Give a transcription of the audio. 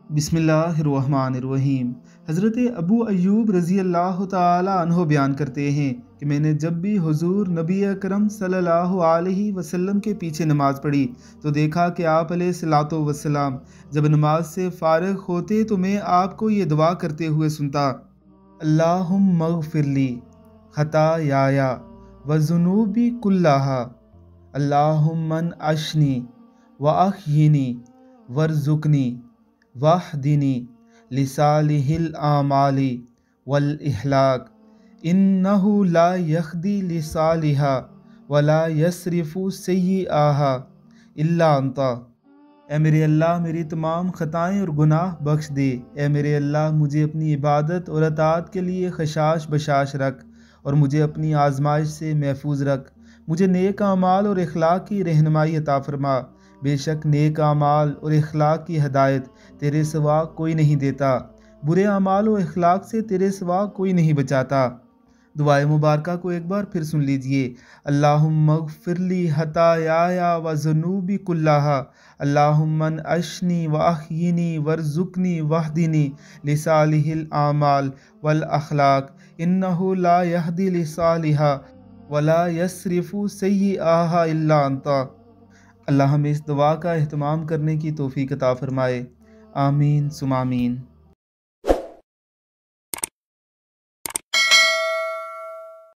بسم اللہ الرحمن الرحیم۔ حضرت ابو ایوب رضی اللہ تعالی عنہ بیان کرتے ہیں کہ میں نے جب بھی حضور نبی اکرم صلی اللہ علیہ وسلم کے پیچھے نماز پڑھی تو دیکھا کہ آپ علیہ الصلوۃ والسلام جب نماز سے فارغ ہوتے تو میں آپ کو یہ دعا کرتے ہوئے سنتا: اللہم اغفر لی خطایا وذنوبی کلہا، اللہم انعشنی واحیینی وارزقنی واہدنی لصالح الاعمال والاخلاق انہ لا یہدی لصالحا ولا یصرف سیئہا الا انت۔ اے میرے اللہ میری تمام خطائیں اور گناہ بخش دے۔ اے میرے اللہ مجھے اپنی عبادت اور اطاعت کے لیے خشاش بشاش رکھ اور مجھے اپنی آزمائش سے محفوظ رکھ۔ مجھے نیک اعمال اور اخلاق کی رہنمائی عطا فرما۔ بے شک نیک اعمال اور اخلاق کی ہدایت تیرے سوا کوئی نہیں دیتا، برے اعمال و اخلاق سے تیرے سوا کوئی نہیں بچاتا۔ دعائے مبارکہ کو ایک بار پھر سن لیجئے: اللہم اغفر لی خطایا وذنوبی کلہا، اللہم انعشنی واحیینی وارزقنی واہدنی لصالح الاعمال والاخلاق انہ لا یہدی لصالحا ولا یصرف سیئہا الا انت۔ اللہ ہمیں اس دعا کا اہتمام کرنے کی توفیق عطا فرمائے، آمین ثم آمین۔